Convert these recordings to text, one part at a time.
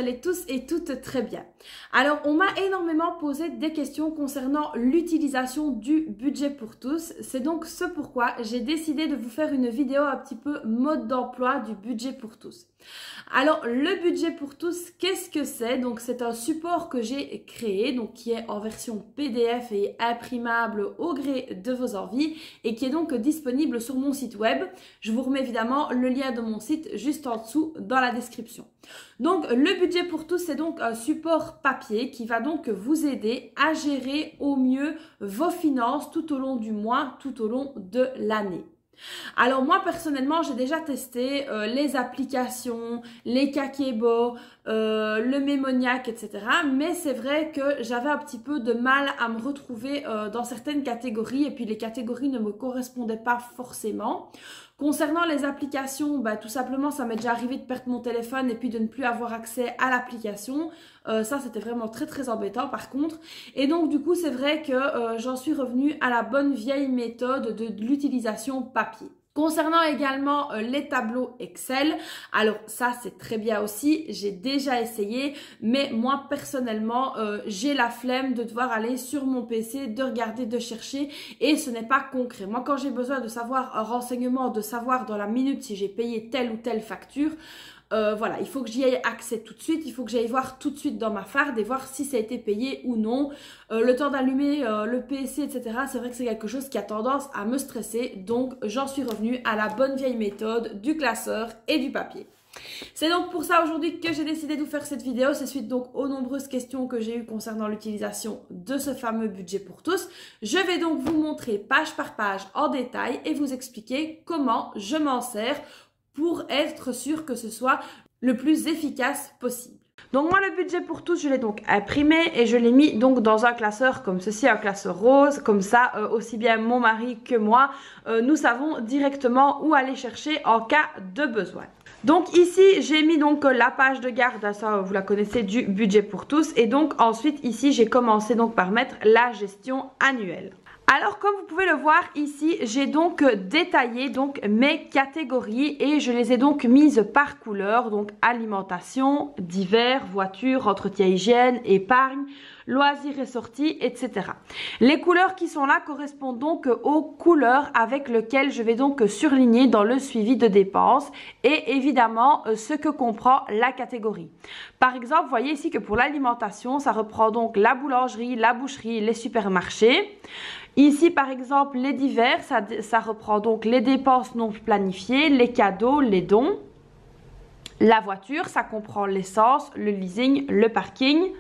allez tous et toutes très bien. Alors, on m'a énormément posé des questions concernant l'utilisation du budget pour tous. C'est donc ce pourquoi j'ai décidé de vous faire une vidéo un petit peu mode d'emploi du budget pour tous. Alors, le budget pour tous, qu'est-ce que c'est? Donc, c'est un support que j'ai créé, donc qui est en version PDF et imprimable au gré de vos envies et qui est donc disponible sur mon site web. Je vous remets évidemment le lien de mon site juste en dessous dans la description. Donc, le budget pour tous, c'est donc un support papier qui va donc vous aider à gérer au mieux vos finances tout au long du mois, tout au long de l'année. Alors moi personnellement j'ai déjà testé les applications, les Kakebo, le Memoniac, etc. Mais c'est vrai que j'avais un petit peu de mal à me retrouver dans certaines catégories et puis les catégories ne me correspondaient pas forcément. Concernant les applications, tout simplement ça m'est déjà arrivé de perdre mon téléphone et puis de ne plus avoir accès à l'application. Ça c'était vraiment très embêtant par contre. Et donc du coup c'est vrai que j'en suis revenue à la bonne vieille méthode de l'utilisation papier. Concernant également les tableaux Excel, alors ça c'est très bien aussi, j'ai déjà essayé, mais moi personnellement j'ai la flemme de devoir aller sur mon PC, de regarder, de chercher et ce n'est pas concret. Moi quand j'ai besoin de savoir un renseignement, de savoir dans la minute si j'ai payé telle ou telle facture, voilà, il faut que j'y aie accès tout de suite, il faut que j'aille voir tout de suite dans ma farde et voir si ça a été payé ou non. Le temps d'allumer le PC, etc. C'est vrai que c'est quelque chose qui a tendance à me stresser, donc j'en suis revenue à la bonne vieille méthode du classeur et du papier. C'est donc pour ça aujourd'hui que j'ai décidé de vous faire cette vidéo. C'est suite donc aux nombreuses questions que j'ai eues concernant l'utilisation de ce fameux budget pour tous. Je vais donc vous montrer page par page en détail et vous expliquer comment je m'en sers pour être sûr que ce soit le plus efficace possible. Donc moi le budget pour tous je l'ai donc imprimé et je l'ai mis donc dans un classeur comme ceci, un classeur rose, comme ça aussi bien mon mari que moi nous savons directement où aller chercher en cas de besoin. Donc ici j'ai mis donc la page de garde, ça vous la connaissez, du budget pour tous, et donc ensuite ici j'ai commencé donc par mettre la gestion annuelle. Alors comme vous pouvez le voir ici, j'ai donc détaillé donc mes catégories et je les ai donc mises par couleur, donc alimentation, divers, voiture, entretien hygiène, épargne, loisirs et sorties, etc. Les couleurs qui sont là correspondent donc aux couleurs avec lesquelles je vais donc surligner dans le suivi de dépenses et évidemment ce que comprend la catégorie. Par exemple, vous voyez ici que pour l'alimentation, ça reprend donc la boulangerie, la boucherie, les supermarchés. Ici, par exemple, les divers, ça reprend donc les dépenses non planifiées, les cadeaux, les dons. La voiture, ça comprend l'essence, le leasing, le parking.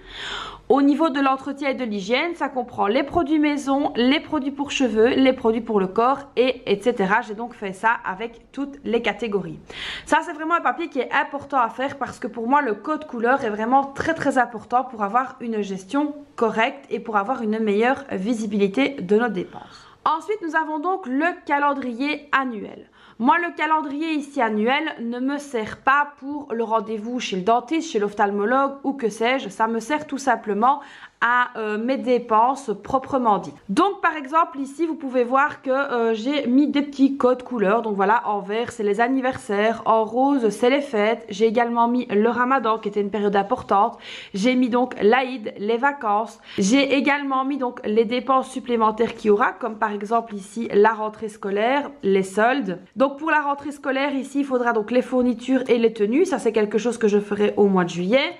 Au niveau de l'entretien et de l'hygiène, ça comprend les produits maison, les produits pour cheveux, les produits pour le corps, etc. J'ai donc fait ça avec toutes les catégories. Ça, c'est vraiment un papier qui est important à faire parce que pour moi, le code couleur est vraiment très important pour avoir une gestion correcte et pour avoir une meilleure visibilité de nos dépenses. Ensuite, nous avons donc le calendrier annuel. Moi, le calendrier ici annuel ne me sert pas pour le rendez-vous chez le dentiste, chez l'ophtalmologue ou que sais-je. Ça me sert tout simplement à mes dépenses proprement dites. Donc par exemple ici vous pouvez voir que j'ai mis des petits codes couleurs. Donc voilà, en vert c'est les anniversaires, en rose c'est les fêtes. J'ai également mis le ramadan qui était une période importante. J'ai mis donc l'Aïd, les vacances. J'ai également mis donc les dépenses supplémentaires qu'il y aura, comme par exemple ici la rentrée scolaire, les soldes. Donc pour la rentrée scolaire ici il faudra donc les fournitures et les tenues. Ça c'est quelque chose que je ferai au mois de juillet.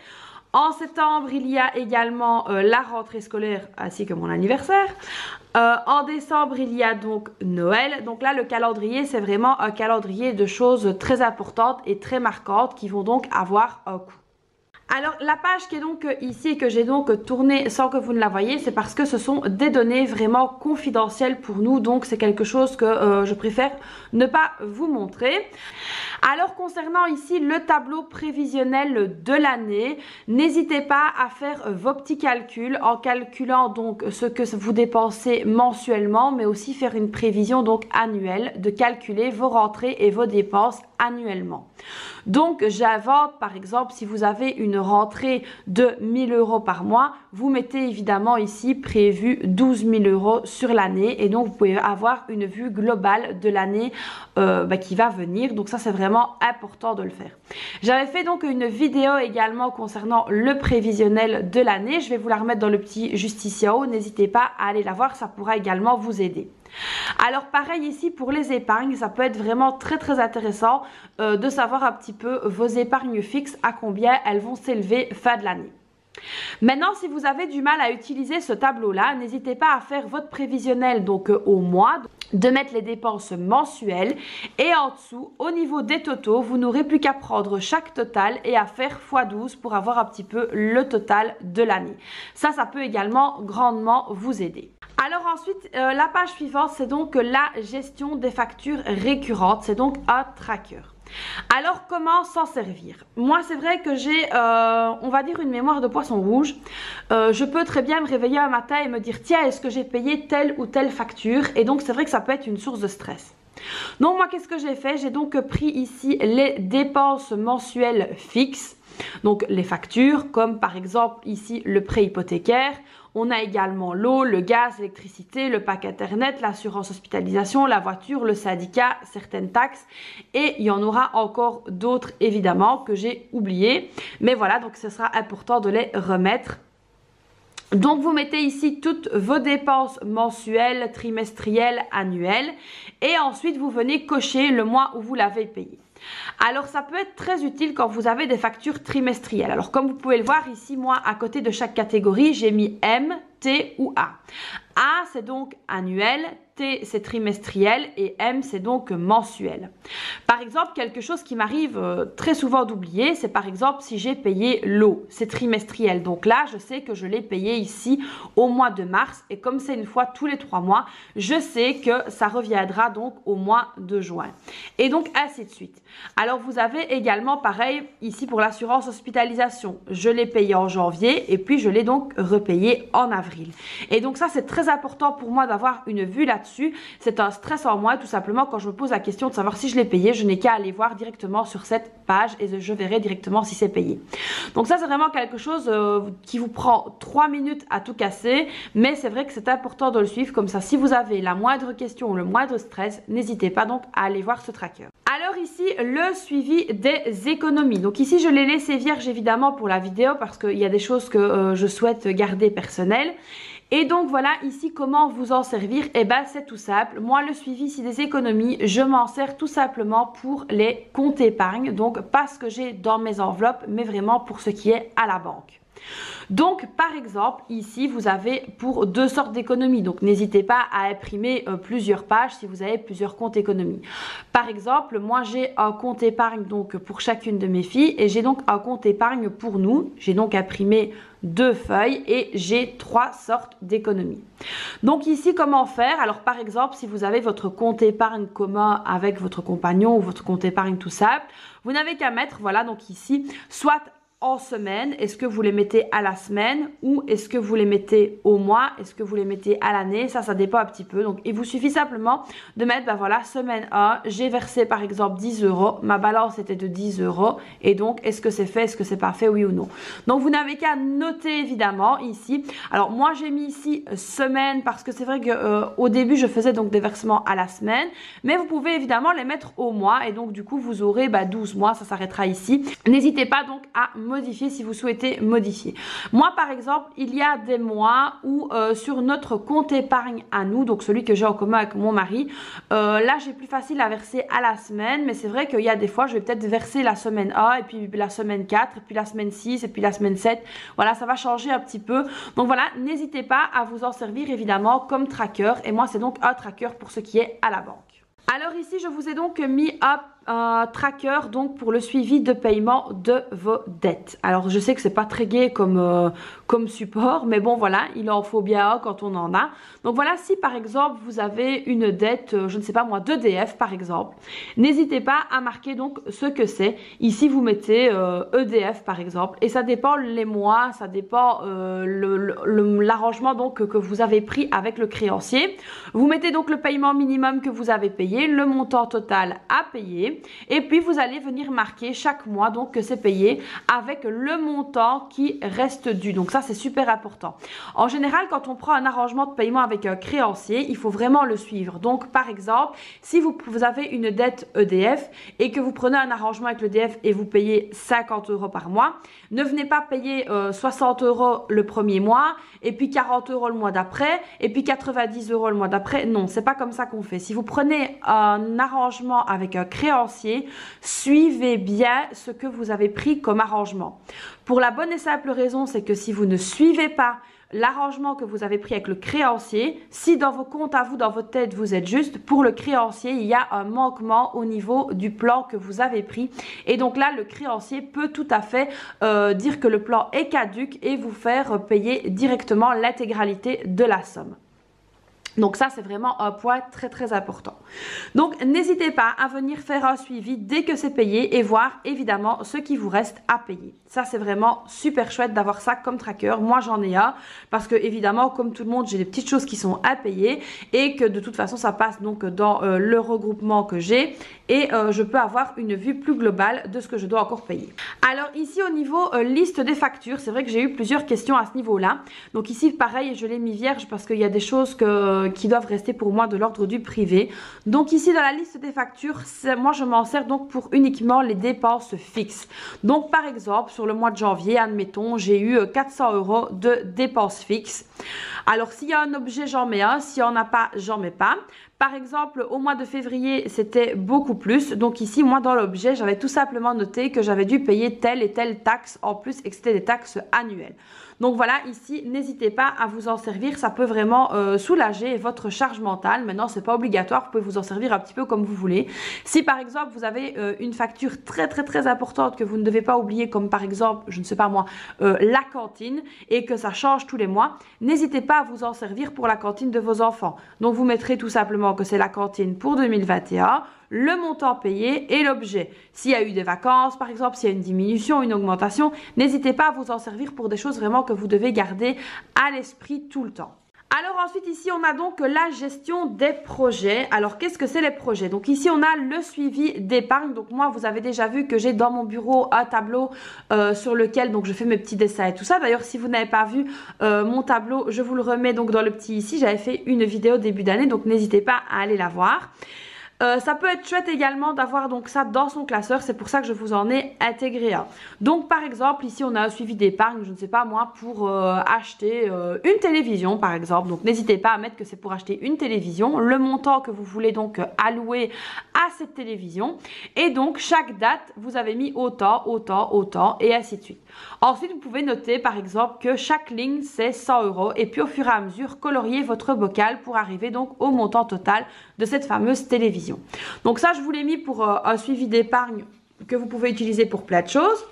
En septembre, il y a également la rentrée scolaire ainsi que mon anniversaire. En décembre, il y a donc Noël. Donc là, le calendrier, c'est vraiment un calendrier de choses très importantes et très marquantes qui vont donc avoir un coût. Alors la page qui est donc ici et que j'ai donc tournée sans que vous ne la voyez, c'est parce que ce sont des données vraiment confidentielles pour nous, donc c'est quelque chose que je préfère ne pas vous montrer. Alors concernant ici le tableau prévisionnel de l'année, n'hésitez pas à faire vos petits calculs en calculant donc ce que vous dépensez mensuellement, mais aussi faire une prévision donc annuelle, de calculer vos rentrées et vos dépenses annuellement. Donc j'invente par exemple si vous avez une rentrée de 1000 € par mois, vous mettez évidemment ici prévu 12 000 € sur l'année et donc vous pouvez avoir une vue globale de l'année qui va venir. Donc ça c'est vraiment important de le faire. J'avais fait donc une vidéo également concernant le prévisionnel de l'année. Je vais vous la remettre dans le petit juste ici en haut. N'hésitez pas à aller la voir, ça pourra également vous aider. Alors pareil ici pour les épargnes, ça peut être vraiment très intéressant de savoir un petit peu vos épargnes fixes, à combien elles vont s'élever fin de l'année. Maintenant, si vous avez du mal à utiliser ce tableau-là, n'hésitez pas à faire votre prévisionnel donc au mois, de mettre les dépenses mensuelles et en dessous, au niveau des totaux, vous n'aurez plus qu'à prendre chaque total et à faire x12 pour avoir un petit peu le total de l'année. Ça peut également grandement vous aider. Alors ensuite, la page suivante, c'est donc la gestion des factures récurrentes. C'est donc un tracker. Alors comment s'en servir? Moi c'est vrai que j'ai on va dire une mémoire de poisson rouge. Je peux très bien me réveiller un matin et me dire tiens, est-ce que j'ai payé telle ou telle facture? Et donc c'est vrai que ça peut être une source de stress. Donc moi qu'est-ce que j'ai fait? J'ai donc pris ici les dépenses mensuelles fixes. Donc les factures comme par exemple ici le prêt hypothécaire. On a également l'eau, le gaz, l'électricité, le pack internet, l'assurance hospitalisation, la voiture, le syndicat, certaines taxes et il y en aura encore d'autres évidemment que j'ai oubliées. Mais voilà, donc ce sera important de les remettre. Donc vous mettez ici toutes vos dépenses mensuelles, trimestrielles, annuelles et ensuite vous venez cocher le mois où vous l'avez payé. Alors ça peut être très utile quand vous avez des factures trimestrielles. Alors comme vous pouvez le voir ici, moi à côté de chaque catégorie, j'ai mis M, T ou A. A c'est donc annuel, T c'est trimestriel et M c'est donc mensuel. Par exemple, quelque chose qui m'arrive très souvent d'oublier, c'est par exemple si j'ai payé l'eau, c'est trimestriel. Donc là, je sais que je l'ai payé ici au mois de mars et comme c'est une fois tous les 3 mois, je sais que ça reviendra donc au mois de juin. Et donc ainsi de suite. Alors vous avez également pareil ici pour l'assurance hospitalisation. Je l'ai payé en janvier et puis je l'ai donc repayé en avril. Et donc ça c'est très important pour moi d'avoir une vue là-dessus. C'est un stress en moi tout simplement quand je me pose la question de savoir si je l'ai payé. Je n'ai qu'à aller voir directement sur cette page et je verrai directement si c'est payé. Donc ça c'est vraiment quelque chose qui vous prend 3 minutes à tout casser. Mais c'est vrai que c'est important de le suivre comme ça. Si vous avez la moindre question ou le moindre stress, n'hésitez pas donc à aller voir ce tracker. Alors ici le suivi des économies. Donc ici je l'ai laissé vierge évidemment pour la vidéo parce qu'il y a des choses que je souhaite garder personnelles. Et donc voilà ici comment vous en servir. Et ben c'est tout simple. Moi le suivi ici des économies, je m'en sers tout simplement pour les comptes épargne. Donc pas ce que j'ai dans mes enveloppes, mais vraiment pour ce qui est à la banque. Donc par exemple ici vous avez pour 2 sortes d'économies, donc n'hésitez pas à imprimer plusieurs pages si vous avez plusieurs comptes économies. Par exemple moi j'ai un compte épargne donc pour chacune de mes filles et j'ai donc un compte épargne pour nous. J'ai donc imprimé 2 feuilles et j'ai 3 sortes d'économies. Donc ici comment faire? Alors par exemple si vous avez votre compte épargne commun avec votre compagnon ou votre compte épargne tout simple, vous n'avez qu'à mettre voilà donc ici soit en semaine, est-ce que vous les mettez à la semaine ou est-ce que vous les mettez au mois, est-ce que vous les mettez à l'année, ça dépend un petit peu. Donc il vous suffit simplement de mettre ben voilà semaine 1, j'ai versé par exemple 10 €, ma balance était de 10 € et donc est-ce que c'est fait, est-ce que c'est pas fait, oui ou non. Donc vous n'avez qu'à noter évidemment ici. Alors moi j'ai mis ici semaine parce que c'est vrai que au début je faisais donc des versements à la semaine, mais vous pouvez évidemment les mettre au mois et donc du coup vous aurez 12 mois, ça s'arrêtera ici. N'hésitez pas donc à modifier si vous souhaitez modifier. Moi par exemple il y a des mois où sur notre compte épargne à nous, donc celui que j'ai en commun avec mon mari, là j'ai plus facile à verser à la semaine, mais c'est vrai qu'il y a des fois je vais peut-être verser la semaine 1 et puis la semaine 4 et puis la semaine 6 et puis la semaine 7, voilà ça va changer un petit peu. Donc voilà, n'hésitez pas à vous en servir évidemment comme tracker et moi c'est donc un tracker pour ce qui est à la banque. Alors ici je vous ai donc mis un tracker donc pour le suivi de paiement de vos dettes. Alors je sais que c'est pas très gai comme support, mais bon voilà, il en faut bien un quand on en a. Donc voilà, si par exemple vous avez une dette, je ne sais pas moi, d'EDF par exemple, n'hésitez pas à marquer donc ce que c'est. Ici vous mettez EDF par exemple et ça dépend les mois, ça dépend l'arrangement donc que vous avez pris avec le créancier. Vous mettez donc le paiement minimum que vous avez payé, le montant total à payer. budget. Et puis vous allez venir marquer chaque mois donc que c'est payé avec le montant qui reste dû. Donc ça c'est super important. En général, quand on prend un arrangement de paiement avec un créancier, il faut vraiment le suivre. Donc par exemple, si vous avez une dette EDF et que vous prenez un arrangement avec l'EDF et vous payez 50 € par mois, ne venez pas payer 60 € le premier mois et puis 40 € le mois d'après et puis 90 € le mois d'après. Non, c'est pas comme ça qu'on fait. Si vous prenez un arrangement avec un créancier, suivez bien ce que vous avez pris comme arrangement. Pour la bonne et simple raison, c'est que si vous ne suivez pas l'arrangement que vous avez pris avec le créancier, si dans vos comptes à vous, dans votre tête, vous êtes juste, pour le créancier, il y a un manquement au niveau du plan que vous avez pris. Et donc là, le créancier peut tout à fait dire que le plan est caduc et vous faire payer directement l'intégralité de la somme. Donc ça, c'est vraiment un point très très important. Donc n'hésitez pas à venir faire un suivi dès que c'est payé et voir évidemment ce qui vous reste à payer. Ça, c'est vraiment super chouette d'avoir ça comme tracker. Moi, j'en ai un parce que évidemment, comme tout le monde, j'ai des petites choses qui sont à payer et que de toute façon, ça passe donc dans le regroupement que j'ai et je peux avoir une vue plus globale de ce que je dois encore payer. Alors ici, au niveau liste des factures, c'est vrai que j'ai eu plusieurs questions à ce niveau-là. Donc ici, pareil, je l'ai mis vierge parce qu'il y a des choses qui doivent rester pour moi de l'ordre du privé. Donc ici, dans la liste des factures, moi, je m'en sers donc pour uniquement les dépenses fixes. Donc par exemple, sur le mois de janvier, admettons, j'ai eu 400 € de dépenses fixes. Alors s'il y a un objet, j'en mets un. S'il n'y en a pas, j'en mets pas. Par exemple, au mois de février, c'était beaucoup plus. Donc ici, moi, dans l'objet, j'avais tout simplement noté que j'avais dû payer telle et telle taxe en plus et que c'était des taxes annuelles. Donc voilà, ici, n'hésitez pas à vous en servir. Ça peut vraiment soulager votre charge mentale. Maintenant, c'est pas obligatoire. Vous pouvez vous en servir un petit peu comme vous voulez. Si par exemple, vous avez une facture très très très importante que vous ne devez pas oublier, comme par exemple, je ne sais pas moi, la cantine, et que ça change tous les mois, n'hésitez pas à vous en servir pour la cantine de vos enfants. Donc vous mettrez tout simplement que c'est la cantine pour 2021, le montant payé et l'objet. S'il y a eu des vacances, par exemple, s'il y a une diminution, une augmentation, n'hésitez pas à vous en servir pour des choses vraiment que vous devez garder à l'esprit tout le temps. Alors ensuite ici on a donc la gestion des projets. Alors qu'est-ce que c'est les projets? Donc ici on a le suivi d'épargne. Donc moi vous avez déjà vu que j'ai dans mon bureau un tableau sur lequel donc je fais mes petits dessins et tout ça. D'ailleurs si vous n'avez pas vu mon tableau, je vous le remets donc dans le petit ici. J'avais fait une vidéo début d'année, donc n'hésitez pas à aller la voir. Ça peut être chouette également d'avoir donc ça dans son classeur, c'est pour ça que je vous en ai intégré un. Donc par exemple ici on a un suivi d'épargne, je ne sais pas moi, pour acheter une télévision par exemple. Donc n'hésitez pas à mettre que c'est pour acheter une télévision, le montant que vous voulez donc allouer à cette télévision. Et donc chaque date vous avez mis autant, autant, autant et ainsi de suite. Ensuite vous pouvez noter par exemple que chaque ligne c'est 100 € et puis au fur et à mesure colorier votre bocal pour arriver donc au montant total de cette fameuse télévision. Donc ça je vous l'ai mis pour un suivi d'épargne que vous pouvez utiliser pour plein de choses.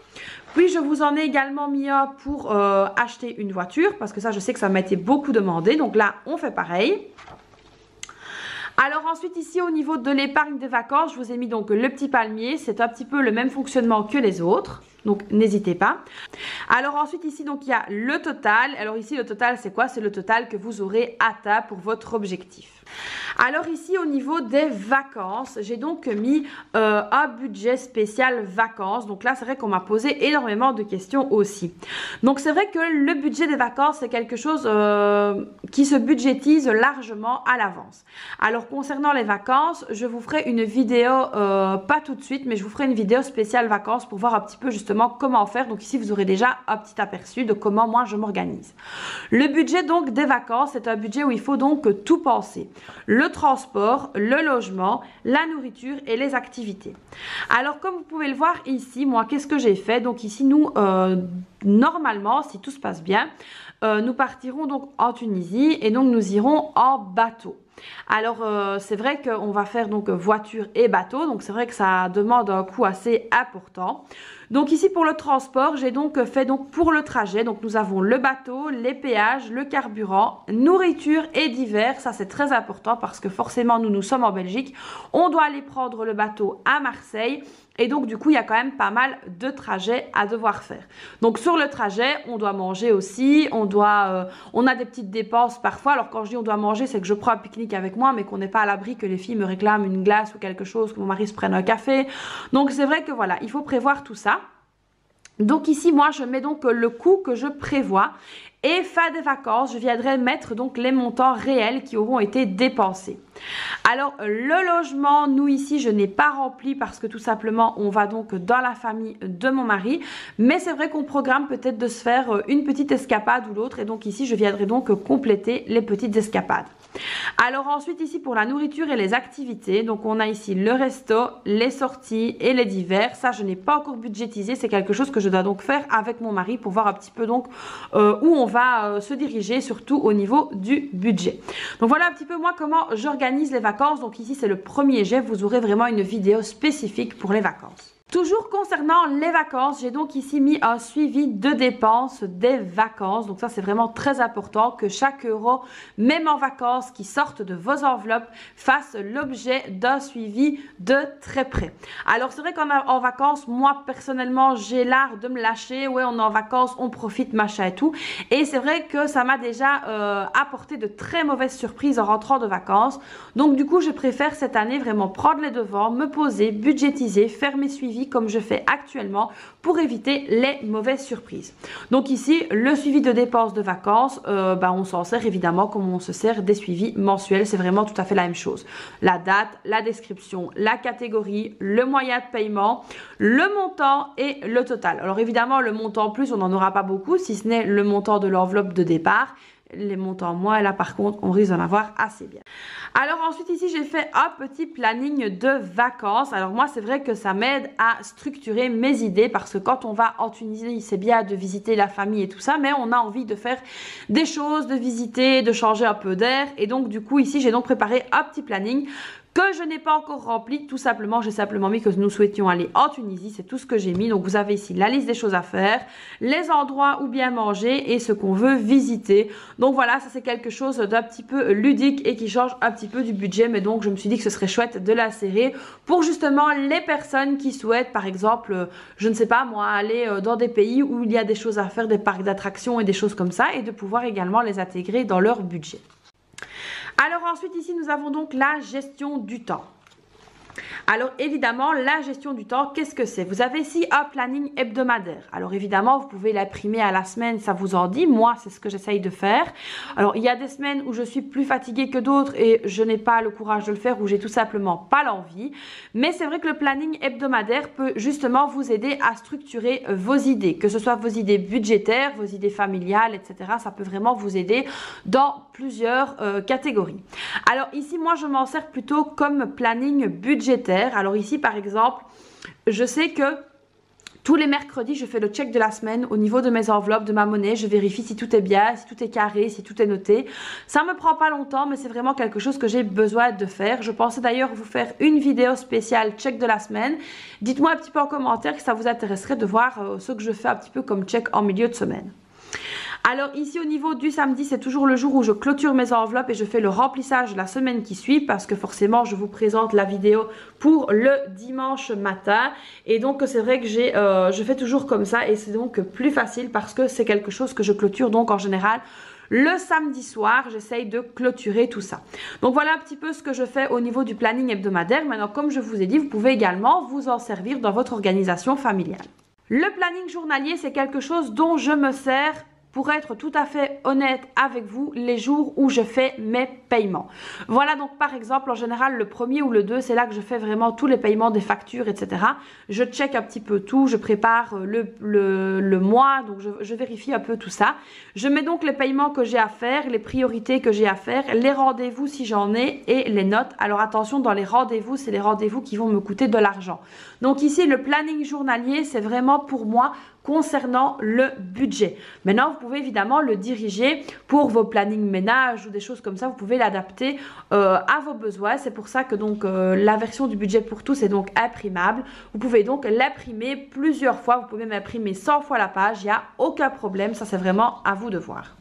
Puis je vous en ai également mis un pour acheter une voiture parce que ça je sais que ça m'a été beaucoup demandé. Donc là on fait pareil. Alors ensuite ici au niveau de l'épargne des vacances, je vous ai mis donc le petit palmier. C'est un petit peu le même fonctionnement que les autres. Donc n'hésitez pas. Alors ensuite ici donc il y a le total. Alors ici le total c'est quoi? C'est le total que vous aurez atteint pour votre objectif. Alors ici au niveau des vacances, j'ai donc mis un budget spécial vacances. Donc là c'est vrai qu'on m'a posé énormément de questions aussi. Donc c'est vrai que le budget des vacances c'est quelque chose qui se budgétise largement à l'avance. Alors concernant les vacances, je vous ferai une vidéo, pas tout de suite, mais je vous ferai une vidéo spéciale vacances pour voir un petit peu justement comment faire. Donc ici vous aurez déjà un petit aperçu de comment moi je m'organise. Le budget donc des vacances, c'est un budget où il faut donc tout penser. Le transport, le logement, la nourriture et les activités. Alors comme vous pouvez le voir ici, moi qu'est-ce que j'ai fait? Donc ici nous, normalement si tout se passe bien, nous partirons donc en Tunisie et donc nous irons en bateau. Alors c'est vrai qu'on va faire donc voiture et bateau, donc c'est vrai que ça demande un coût assez important. Donc ici pour le transport, j'ai donc fait pour le trajet, donc nous avons le bateau, les péages, le carburant, nourriture et divers. Ça c'est très important parce que forcément nous sommes en Belgique, on doit aller prendre le bateau à Marseille. Et donc, du coup, il y a quand même pas mal de trajets à devoir faire. Donc, sur le trajet, on doit manger aussi. On a des petites dépenses parfois. Alors, quand je dis on doit manger, c'est que je prends un pique-nique avec moi, mais qu'on n'est pas à l'abri que les filles me réclament une glace ou quelque chose, que mon mari se prenne un café. Donc, c'est vrai que voilà, il faut prévoir tout ça. Donc ici, moi, je mets donc le coût que je prévois. Et fin des vacances, je viendrai mettre donc les montants réels qui auront été dépensés. Alors, le logement, nous ici, je n'ai pas rempli parce que tout simplement, on va donc dans la famille de mon mari. Mais c'est vrai qu'on programme peut-être de se faire une petite escapade ou l'autre. Et donc ici, je viendrai donc compléter les petites escapades. Alors ensuite ici pour la nourriture et les activités, donc on a ici le resto, les sorties et les divers. Ça je n'ai pas encore budgétisé, c'est quelque chose que je dois donc faire avec mon mari pour voir un petit peu donc où on va se diriger, surtout au niveau du budget. Donc voilà un petit peu moi comment j'organise les vacances. Donc ici c'est le premier jet, vous aurez vraiment une vidéo spécifique pour les vacances. Toujours concernant les vacances, j'ai donc ici mis un suivi de dépenses des vacances. Donc ça, c'est vraiment très important que chaque euro, même en vacances, qui sortent de vos enveloppes, fasse l'objet d'un suivi de très près. Alors, c'est vrai qu'en vacances, moi, personnellement, j'ai l'art de me lâcher. Ouais, on est en vacances, on profite, machin et tout. Et c'est vrai que ça m'a déjà apporté de très mauvaises surprises en rentrant de vacances. Donc, du coup, je préfère cette année vraiment prendre les devants, me poser, budgétiser, faire mes suivis comme je fais actuellement pour éviter les mauvaises surprises. Donc ici, le suivi de dépenses de vacances, on s'en sert évidemment comme on se sert des suivis mensuels. C'est vraiment tout à fait la même chose. La date, la description, la catégorie, le moyen de paiement, le montant et le total. Alors évidemment, le montant en plus, on n'en aura pas beaucoup, si ce n'est le montant de l'enveloppe de départ. Les montants moins, là par contre, on risque d'en avoir assez bien. Alors ensuite ici, j'ai fait un petit planning de vacances. Alors moi, c'est vrai que ça m'aide à structurer mes idées parce que quand on va en Tunisie, c'est bien de visiter la famille et tout ça, mais on a envie de faire des choses, de visiter, de changer un peu d'air. Et donc du coup, ici, j'ai donc préparé un petit planning que je n'ai pas encore rempli, tout simplement, j'ai simplement mis que nous souhaitions aller en Tunisie, c'est tout ce que j'ai mis. Donc vous avez ici la liste des choses à faire, les endroits où bien manger et ce qu'on veut visiter. Donc voilà, ça c'est quelque chose d'un petit peu ludique et qui change un petit peu du budget, mais donc je me suis dit que ce serait chouette de l'insérer pour justement les personnes qui souhaitent, par exemple, je ne sais pas moi, aller dans des pays où il y a des choses à faire, des parcs d'attractions et des choses comme ça, et de pouvoir également les intégrer dans leur budget. Alors ensuite ici nous avons donc la gestion du temps. Alors évidemment, la gestion du temps, qu'est-ce que c'est? Vous avez ici un planning hebdomadaire. Alors évidemment, vous pouvez l'imprimer à la semaine, ça vous en dit. Moi, c'est ce que j'essaye de faire. Alors il y a des semaines où je suis plus fatiguée que d'autres et je n'ai pas le courage de le faire, ou j'ai tout simplement pas l'envie. Mais c'est vrai que le planning hebdomadaire peut justement vous aider à structurer vos idées, que ce soit vos idées budgétaires, vos idées familiales, etc. Ça peut vraiment vous aider dans plusieurs catégories. Alors ici, moi, je m'en sers plutôt comme planning budgétaire. Alors ici, par exemple, je sais que tous les mercredis, je fais le check de la semaine au niveau de mes enveloppes, de ma monnaie. Je vérifie si tout est bien, si tout est carré, si tout est noté. Ça me prend pas longtemps, mais c'est vraiment quelque chose que j'ai besoin de faire. Je pensais d'ailleurs vous faire une vidéo spéciale check de la semaine. Dites-moi un petit peu en commentaire que ça vous intéresserait de voir ce que je fais un petit peu comme check en milieu de semaine. Alors ici au niveau du samedi, c'est toujours le jour où je clôture mes enveloppes et je fais le remplissage de la semaine qui suit, parce que forcément je vous présente la vidéo pour le dimanche matin. Et donc c'est vrai que je fais toujours comme ça, et c'est donc plus facile parce que c'est quelque chose que je clôture donc en général le samedi soir. J'essaye de clôturer tout ça. Donc voilà un petit peu ce que je fais au niveau du planning hebdomadaire. Maintenant, comme je vous ai dit, vous pouvez également vous en servir dans votre organisation familiale. Le planning journalier, c'est quelque chose dont je me sers, pour être tout à fait honnête avec vous, les jours où je fais mes paiements. Voilà, donc par exemple, en général, le 1er ou le 2, c'est là que je fais vraiment tous les paiements des factures, etc. Je check un petit peu tout, je prépare le mois, donc je vérifie un peu tout ça. Je mets donc les paiements que j'ai à faire, les priorités que j'ai à faire, les rendez-vous si j'en ai, et les notes. Alors attention, dans les rendez-vous, c'est les rendez-vous qui vont me coûter de l'argent. Donc ici, le planning journalier, c'est vraiment pour moi concernant le budget. Maintenant, vous pouvez évidemment le diriger pour vos plannings ménage ou des choses comme ça. Vous pouvez l'adapter à vos besoins. C'est pour ça que donc la version du budget pour tous est donc imprimable. Vous pouvez donc l'imprimer plusieurs fois. Vous pouvez même imprimer 100 fois la page. Il n'y a aucun problème. Ça, c'est vraiment à vous de voir.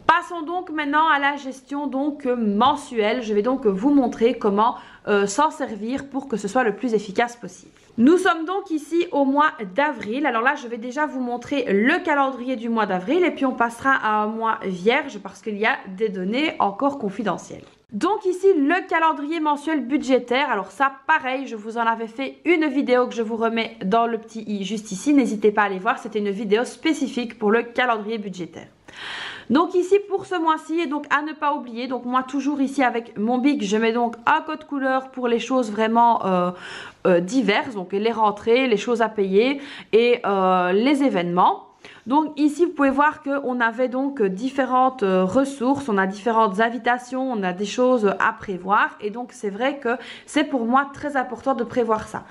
Passons donc maintenant à la gestion donc mensuelle. Je vais donc vous montrer comment s'en servir pour que ce soit le plus efficace possible. Nous sommes donc ici au mois d'avril. Alors là, je vais déjà vous montrer le calendrier du mois d'avril et puis on passera à un mois vierge parce qu'il y a des données encore confidentielles. Donc ici, le calendrier mensuel budgétaire. Alors ça, pareil, je vous en avais fait une vidéo que je vous remets dans le petit i juste ici. N'hésitez pas à aller voir, c'était une vidéo spécifique pour le calendrier budgétaire. Donc ici pour ce mois-ci, et donc à ne pas oublier, donc moi toujours ici avec mon bic, je mets donc un code couleur pour les choses vraiment diverses, donc les rentrées, les choses à payer et les événements. Donc ici vous pouvez voir qu'on avait donc différentes ressources, on a différentes invitations, on a des choses à prévoir et donc c'est vrai que c'est pour moi très important de prévoir ça.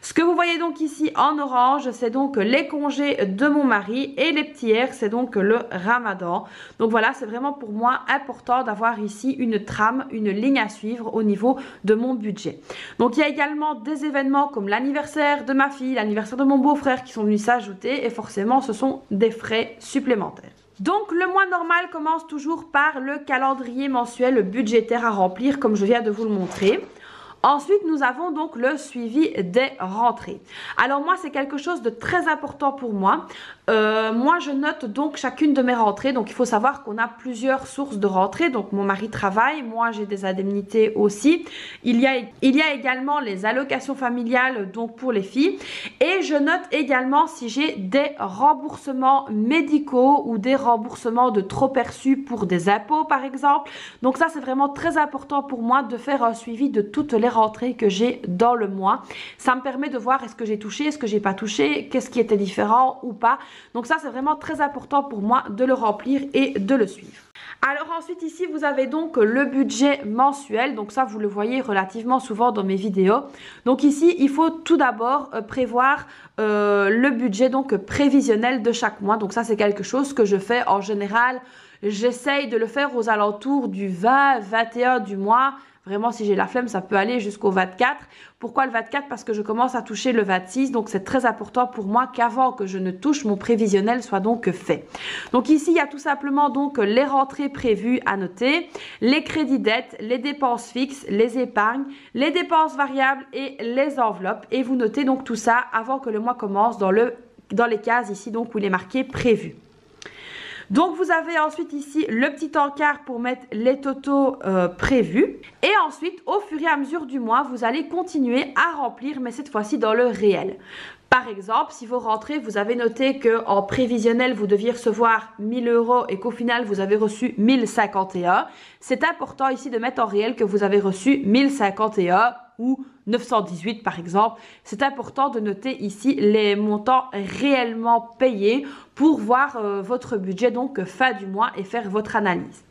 Ce que vous voyez donc ici en orange, c'est donc les congés de mon mari et les petits R, c'est donc le Ramadan. Donc voilà, c'est vraiment pour moi important d'avoir ici une trame, une ligne à suivre au niveau de mon budget. Donc il y a également des événements comme l'anniversaire de ma fille, l'anniversaire de mon beau-frère qui sont venus s'ajouter et forcément ce sont des frais supplémentaires. Donc le mois normal commence toujours par le calendrier mensuel budgétaire à remplir comme je viens de vous le montrer. Ensuite, nous avons donc le suivi des rentrées. Alors moi, c'est quelque chose de très important pour moi. Moi, je note donc chacune de mes rentrées. Donc, il faut savoir qu'on a plusieurs sources de rentrées. Donc, mon mari travaille, moi, j'ai des indemnités aussi. Il y a également les allocations familiales donc pour les filles. Et je note également si j'ai des remboursements médicaux ou des remboursements de trop perçus pour des impôts, par exemple. Donc, ça, c'est vraiment très important pour moi de faire un suivi de toutes les rentrées que j'ai dans le mois. Ça me permet de voir est-ce que j'ai touché, est-ce que j'ai pas touché, qu'est-ce qui était différent ou pas. Donc ça, c'est vraiment très important pour moi de le remplir et de le suivre. Alors ensuite ici, vous avez donc le budget mensuel. Donc ça, vous le voyez relativement souvent dans mes vidéos. Donc ici, il faut tout d'abord prévoir le budget donc prévisionnel de chaque mois. Donc ça, c'est quelque chose que je fais en général. J'essaye de le faire aux alentours du 20-21 du mois. Vraiment, si j'ai la flemme, ça peut aller jusqu'au 24. Pourquoi le 24? Parce que je commence à toucher le 26. Donc, c'est très important pour moi qu'avant que je ne touche, mon prévisionnel soit donc fait. Donc, ici, il y a tout simplement donc les rentrées prévues à noter, les crédits dettes, les dépenses fixes, les épargnes, les dépenses variables et les enveloppes. Et vous notez donc tout ça avant que le mois commence dans les cases ici donc où il est marqué prévu. Donc vous avez ensuite ici le petit encart pour mettre les totaux prévus. Et ensuite, au fur et à mesure du mois, vous allez continuer à remplir, mais cette fois-ci dans le réel. Par exemple, si vous rentrez, vous avez noté qu'en prévisionnel, vous deviez recevoir 1000 € et qu'au final, vous avez reçu 1051. C'est important ici de mettre en réel que vous avez reçu 1051 ou 918 par exemple. C'est important de noter ici les montants réellement payés pour voir votre budget donc fin du mois et faire votre analyse.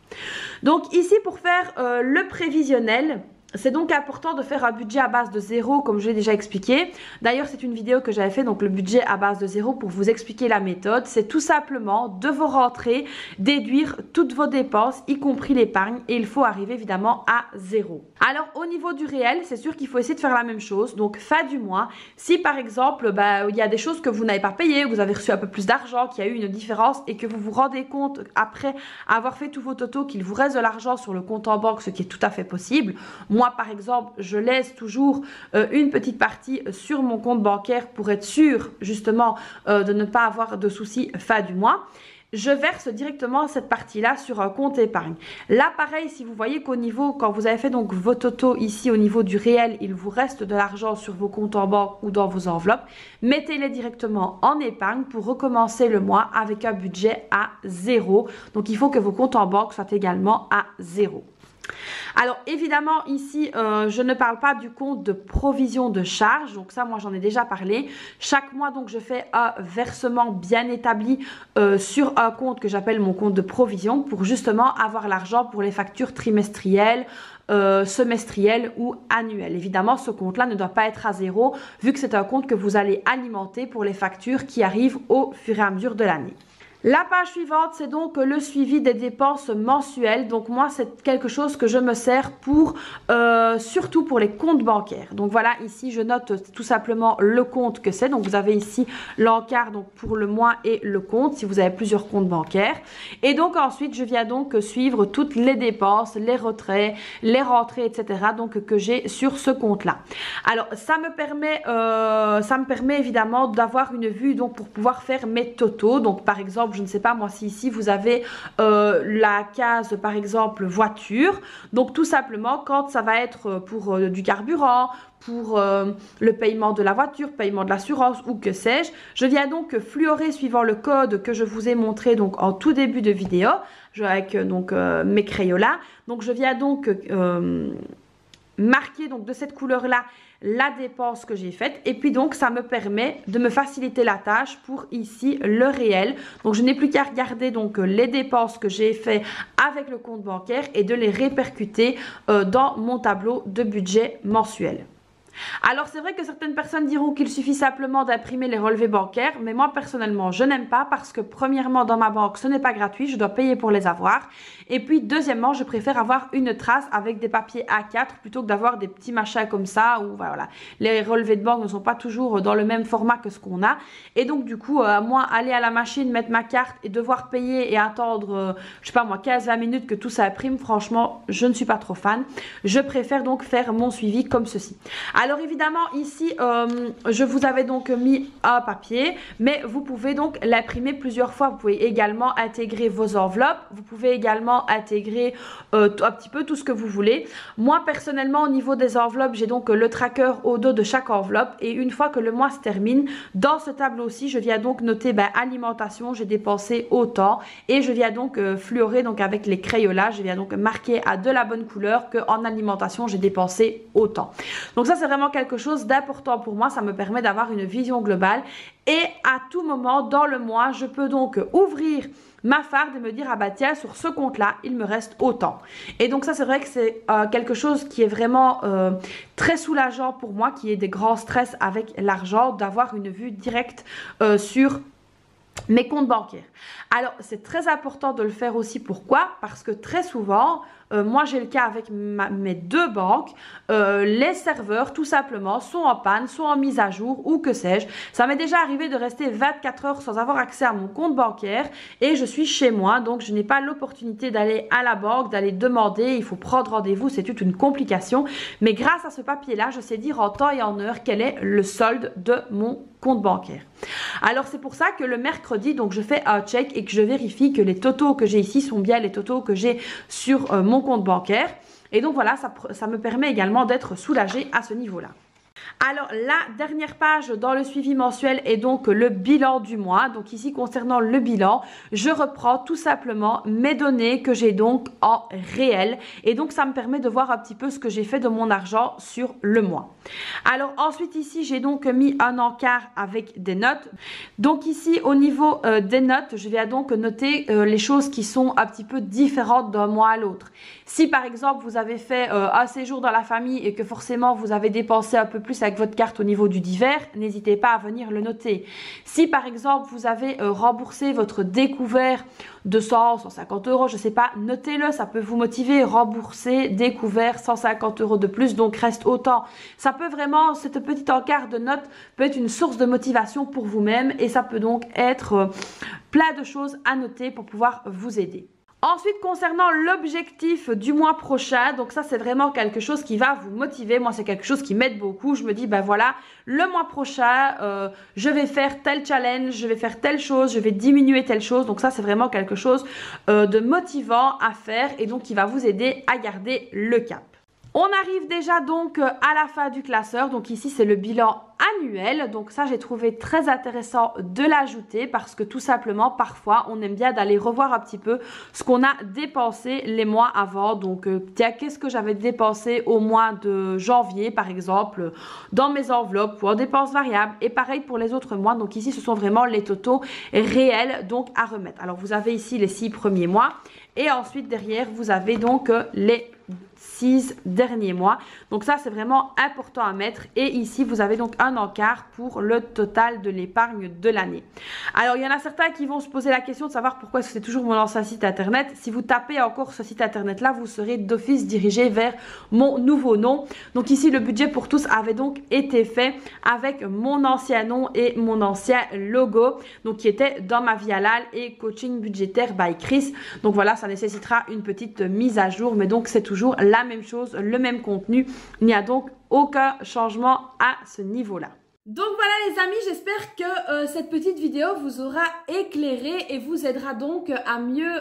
Donc ici pour faire le prévisionnel, c'est donc important de faire un budget à base de 0 comme je l'ai déjà expliqué. D'ailleurs, c'est une vidéo que j'avais fait, donc le budget à base de 0 pour vous expliquer la méthode. C'est tout simplement de vos rentrées, déduire toutes vos dépenses, y compris l'épargne. Et il faut arriver évidemment à 0. Alors, au niveau du réel, c'est sûr qu'il faut essayer de faire la même chose. Donc, fin du mois, si par exemple, il y a des choses que vous n'avez pas payées, vous avez reçu un peu plus d'argent, qu'il y a eu une différence et que vous vous rendez compte après avoir fait tous vos totaux qu'il vous reste de l'argent sur le compte en banque, ce qui est tout à fait possible. Moi, par exemple, je laisse toujours une petite partie sur mon compte bancaire pour être sûr justement de ne pas avoir de soucis fin du mois. Je verse directement cette partie-là sur un compte épargne. Là, pareil, si vous voyez qu'au niveau, quand vous avez fait donc vos totaux ici au niveau du réel, il vous reste de l'argent sur vos comptes en banque ou dans vos enveloppes, mettez-les directement en épargne pour recommencer le mois avec un budget à 0. Donc, il faut que vos comptes en banque soient également à 0. Alors évidemment ici je ne parle pas du compte de provision de charge, donc ça moi j'en ai déjà parlé. Chaque mois donc je fais un versement bien établi sur un compte que j'appelle mon compte de provision pour justement avoir l'argent pour les factures trimestrielles, semestrielles ou annuelles. Évidemment ce compte là ne doit pas être à zéro vu que c'est un compte que vous allez alimenter pour les factures qui arrivent au fur et à mesure de l'année. La page suivante, c'est donc le suivi des dépenses mensuelles. Donc moi, c'est quelque chose que je me sers pour surtout pour les comptes bancaires. Donc voilà, ici, je note tout simplement le compte que c'est. Donc vous avez ici l'encart donc pour le mois et le compte si vous avez plusieurs comptes bancaires. Et donc ensuite, je viens donc suivre toutes les dépenses, les retraits, les rentrées, etc. Donc que j'ai sur ce compte-là. Alors ça me permet évidemment d'avoir une vue donc pour pouvoir faire mes totaux. Donc par exemple, je ne sais pas moi si ici vous avez la case par exemple voiture, donc tout simplement quand ça va être pour du carburant, pour le paiement de la voiture, paiement de l'assurance ou que sais-je, je viens donc fluorer suivant le code que je vous ai montré donc en tout début de vidéo avec donc mes crayons là. Donc je viens donc marquer donc de cette couleur là la dépense que j'ai faite et puis donc ça me permet de me faciliter la tâche pour ici le réel. Donc je n'ai plus qu'à regarder donc les dépenses que j'ai fait avec le compte bancaire et de les répercuter dans mon tableau de budget mensuel. Alors c'est vrai que certaines personnes diront qu'il suffit simplement d'imprimer les relevés bancaires, mais moi personnellement je n'aime pas parce que premièrement dans ma banque ce n'est pas gratuit, je dois payer pour les avoir, et puis deuxièmement je préfère avoir une trace avec des papiers A4 plutôt que d'avoir des petits machins comme ça où voilà, les relevés de banque ne sont pas toujours dans le même format que ce qu'on a, et donc du coup moi aller à la machine, mettre ma carte et devoir payer et attendre je sais pas moi 15-20 minutes que tout ça imprime, franchement je ne suis pas trop fan. Je préfère donc faire mon suivi comme ceci. Alors évidemment ici je vous avais donc mis un papier, mais vous pouvez donc l'imprimer plusieurs fois. Vous pouvez également intégrer vos enveloppes, vous pouvez également intégrer un petit peu tout ce que vous voulez. Moi personnellement au niveau des enveloppes j'ai donc le tracker au dos de chaque enveloppe, et une fois que le mois se termine, dans ce tableau-ci je viens donc noter alimentation, j'ai dépensé autant, et je viens donc fluorer donc avec les crayons là, je viens donc marquer à de la bonne couleur que en alimentation j'ai dépensé autant. Donc ça c'est vraiment quelque chose d'important pour moi, ça me permet d'avoir une vision globale et à tout moment dans le mois je peux donc ouvrir ma farde et me dire ah bah tiens sur ce compte là il me reste autant. Et donc ça c'est vrai que c'est quelque chose qui est vraiment très soulageant pour moi, qui est des grands stress avec l'argent, d'avoir une vue directe sur mes comptes bancaires. Alors c'est très important de le faire aussi. Pourquoi? Parce que très souvent moi j'ai le cas avec mes deux banques, les serveurs tout simplement sont en panne, sont en mise à jour ou que sais-je. Ça m'est déjà arrivé de rester 24 heures sans avoir accès à mon compte bancaire et je suis chez moi, donc je n'ai pas l'opportunité d'aller à la banque, d'aller demander, il faut prendre rendez-vous, c'est toute une complication. Mais grâce à ce papier là je sais dire en temps et en heure quel est le solde de mon compte bancaire. Alors c'est pour ça que le mercredi donc je fais un check et que je vérifie que les totaux que j'ai ici sont bien les totaux que j'ai sur mon compte bancaire, et donc voilà ça me permet également d'être soulagée à ce niveau là. Alors la dernière page dans le suivi mensuel est donc le bilan du mois. Donc ici concernant le bilan, je reprends tout simplement mes données que j'ai donc en réel, et donc ça me permet de voir un petit peu ce que j'ai fait de mon argent sur le mois. Alors ensuite ici j'ai donc mis un encart avec des notes. Donc ici au niveau des notes je viens donc noter les choses qui sont un petit peu différentes d'un mois à l'autre. Si par exemple vous avez fait un séjour dans la famille et que forcément vous avez dépensé un peu plus avec votre carte au niveau du divers, n'hésitez pas à venir le noter. Si par exemple vous avez remboursé votre découvert de 100, 150 euros, je sais pas, notez-le, ça peut vous motiver. Rembourser, découvert, 150 euros de plus, donc reste autant. Ça peut vraiment, cette petite encart de notes peut être une source de motivation pour vous-même, et ça peut donc être plein de choses à noter pour pouvoir vous aider. Ensuite, concernant l'objectif du mois prochain, donc ça c'est vraiment quelque chose qui va vous motiver. Moi c'est quelque chose qui m'aide beaucoup. Je me dis ben voilà, le mois prochain je vais faire tel challenge, je vais faire telle chose, je vais diminuer telle chose. Donc ça c'est vraiment quelque chose de motivant à faire, et donc qui va vous aider à garder le cap. On arrive déjà donc à la fin du classeur. Donc ici, c'est le bilan annuel. Donc ça, j'ai trouvé très intéressant de l'ajouter parce que tout simplement, parfois, on aime bien d'aller revoir un petit peu ce qu'on a dépensé les mois avant. Donc, tiens, qu'est-ce que j'avais dépensé au mois de janvier, par exemple, dans mes enveloppes ou en dépenses variables. Et pareil pour les autres mois. Donc ici, ce sont vraiment les totaux réels donc à remettre. Alors, vous avez ici les 6 premiers mois. Et ensuite, derrière, vous avez donc les 6 derniers mois. Donc ça, c'est vraiment important à mettre. Et ici, vous avez donc un encart pour le total de l'épargne de l'année. Alors, il y en a certains qui vont se poser la question de savoir pourquoi est-ce que c'est toujours mon ancien site internet. Si vous tapez encore ce site internet-là, vous serez d'office dirigé vers mon nouveau nom. Donc ici, le budget pour tous avait donc été fait avec mon ancien nom et mon ancien logo. Donc, qui était dans ma vie halal et coaching budgétaire by Chris. Donc voilà, ça nécessitera une petite mise à jour. Mais donc, c'est toujours la même chose, le même contenu. Il n'y a donc aucun changement à ce niveau-là. Donc voilà les amis, j'espère que cette petite vidéo vous aura éclairé et vous aidera donc à mieux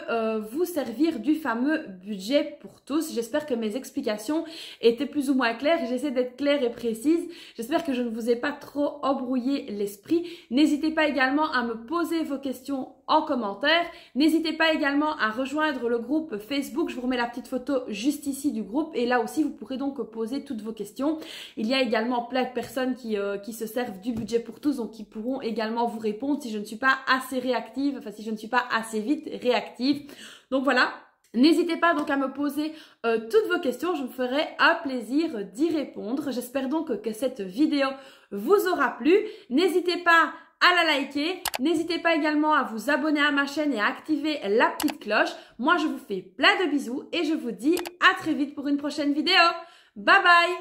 vous servir du fameux budget pour tous. J'espère que mes explications étaient plus ou moins claires. J'essaie d'être claire et précise. J'espère que je ne vous ai pas trop embrouillé l'esprit. N'hésitez pas également à me poser vos questions en commentaire. N'hésitez pas également à rejoindre le groupe Facebook. Je vous remets la petite photo juste ici du groupe et là aussi vous pourrez donc poser toutes vos questions. Il y a également plein de personnes qui se servent du budget pour tous, donc qui pourront également vous répondre si je ne suis pas assez réactive, enfin si je ne suis pas assez vite réactive. Donc voilà. N'hésitez pas donc à me poser toutes vos questions, je me ferai un plaisir d'y répondre. J'espère donc que cette vidéo vous aura plu. N'hésitez pas à la liker, n'hésitez pas également à vous abonner à ma chaîne et à activer la petite cloche. Moi je vous fais plein de bisous et je vous dis à très vite pour une prochaine vidéo. Bye bye!